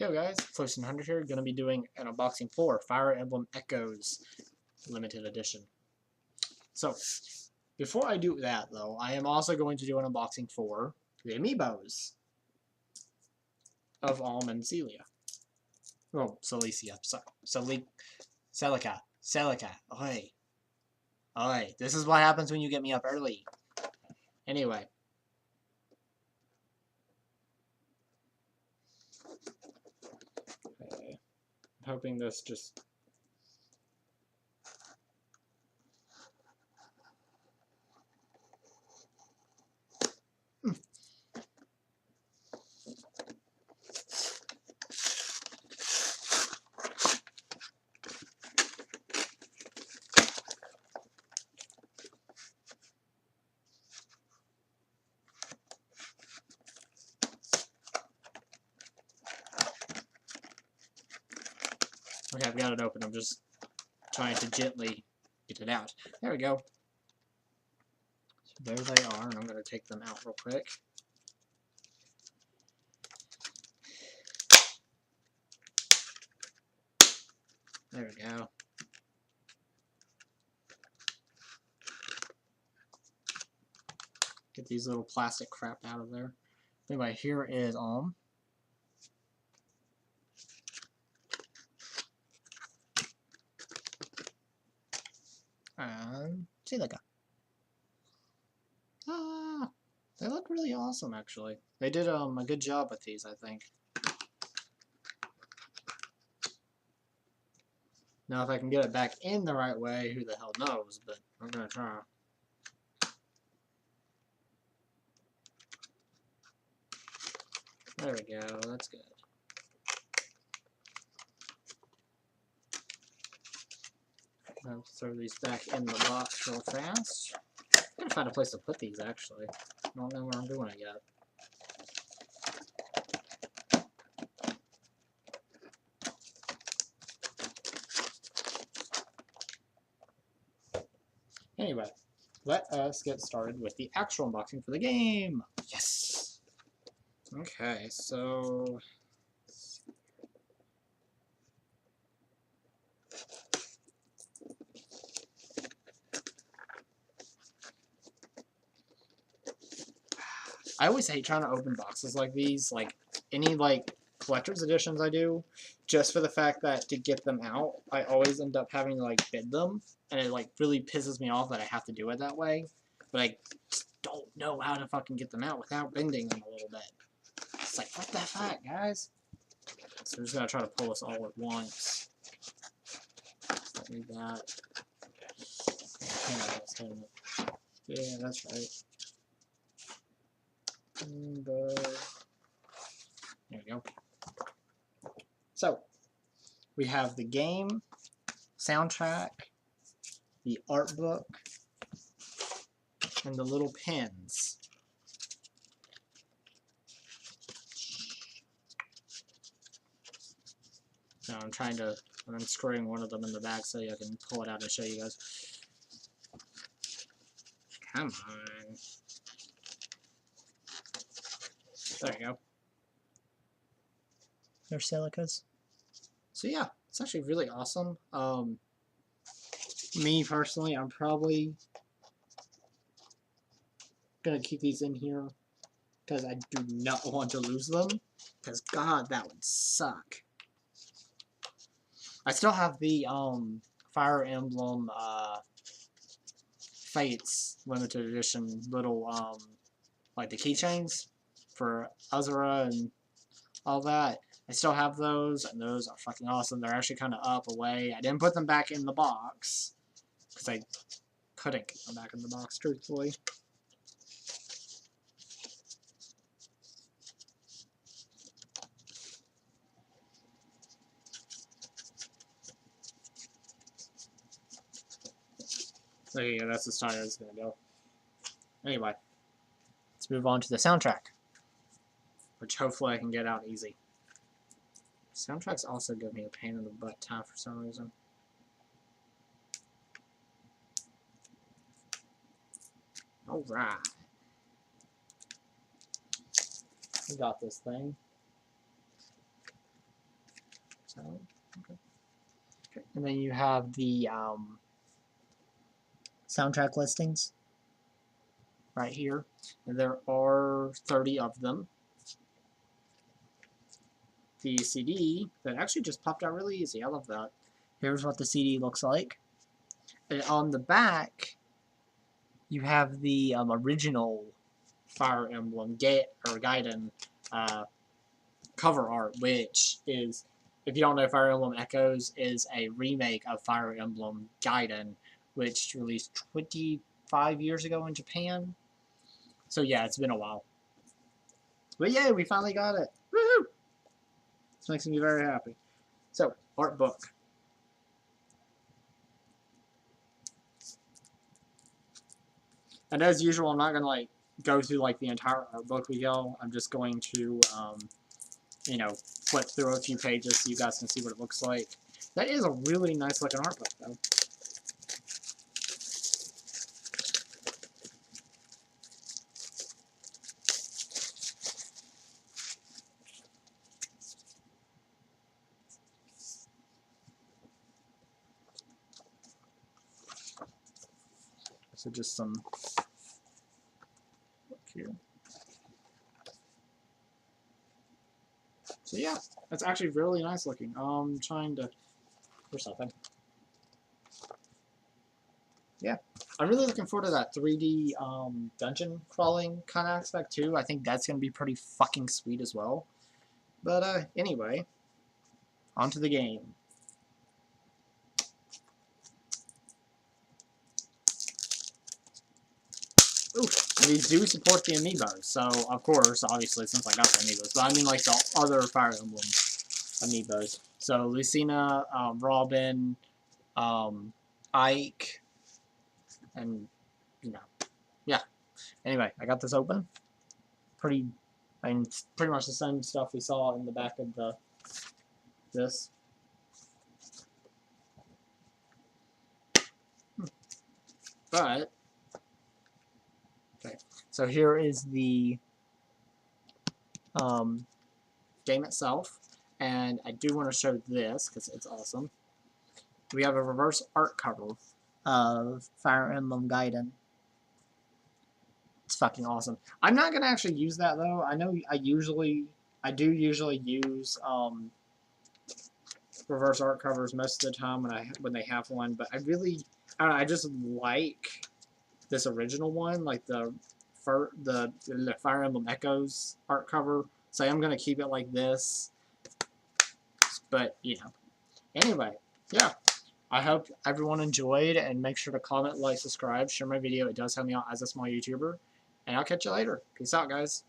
Yo guys, Floopes 100 here, gonna be doing an unboxing for Fire Emblem Echoes limited edition. So, before I do that though, I am also going to do an unboxing for the Amiibos of Alm and Celia. Oh, Celicia, sorry. Celica. Oi. Oi, this is what happens when you get me up early. Anyway. Okay. I'm hoping this just... Okay, I've got it open. I'm just trying to gently get it out. There we go. So there they are, and I'm going to take them out real quick. There we go. Get these little plastic crap out of there. Anyway, here is Alm. And Celica. They look really awesome, actually. They did a good job with these, I think. Now, if I can get it back in the right way, who the hell knows, but I'm gonna try. There we go, that's good. I'll throw these back in the box real fast. I'm gonna find a place to put these, actually. I don't know where I'm doing it yet. Anyway, let us get started with the actual unboxing for the game. Yes! Okay, so... I always hate trying to open boxes like these, like any collector's editions I do, just for the fact that to get them out, I always end up having to bid them, and it really pisses me off that I have to do it that way. But I just don't know how to fucking get them out without bending them a little bit. It's like, what the fuck, guys? So we're just gonna try to pull this all at once. Just need that. Yeah, that's right. And, there we go. So, we have the game, soundtrack, the art book, and the little pins. Now I'm unscrewing one of them in the back so I can pull it out and show you guys. Come on. There you go. There's Celicas. So yeah, it's actually really awesome. Me personally, I'm probably gonna keep these in here because I do not want to lose them. Because God, that would suck. I still have the Fire Emblem Fates limited edition little the keychains for Azura and all that. I still have those, and those are fucking awesome. They're actually kind of up away. I didn't put them back in the box because I couldn't get them back in the box, truthfully. So yeah, that's the style it's gonna go. Anyway, let's move on to the soundtrack, which hopefully I can get out easy. Soundtracks also give me a pain in the butt time for some reason. Alright. We got this thing. So, okay. Okay. And then you have the soundtrack listings right here. And there are 30 of them. The CD that actually just popped out really easy. I love that. Here's what the CD looks like. And on the back, you have the original Fire Emblem Gaiden cover art, which is, if you don't know, Fire Emblem Echoes is a remake of Fire Emblem Gaiden, which released 25 years ago in Japan. So yeah, it's been a while. But yeah, we finally got it. Woohoo! This makes me very happy. So, art book. And as usual, I'm not going to like go through like the entire art book we go. I'm just going to, you know, flip through a few pages so you guys can see what it looks like. That is a really nice looking art book, though. So just some look here. So yeah, that's actually really nice looking. Trying to or something. Yeah, I'm really looking forward to that 3D dungeon crawling kind of aspect too. I think that's gonna be pretty fucking sweet as well. But anyway, on to the game. Ooh, these do support the Amiibos, so of course, obviously, since I got the Amiibos, but I mean like the other Fire Emblem Amiibos. So Lucina, Robin, Ike, and you know, yeah. Anyway, I got this open. Pretty, I mean, it's pretty much the same stuff we saw in the back of this. But okay, so here is the game itself, and I do want to show this because it's awesome. We have a reverse art cover of Fire Emblem Gaiden. It's fucking awesome. I'm not gonna actually use that though. I know I do usually use reverse art covers most of the time when they have one, but I don't know, I just like this original one, like the Fire Emblem Echoes art cover. So I'm gonna keep it like this. But you know, anyway, yeah. I hope everyone enjoyed, and make sure to comment, like, subscribe, share my video. It does help me out as a small YouTuber. And I'll catch you later. Peace out, guys.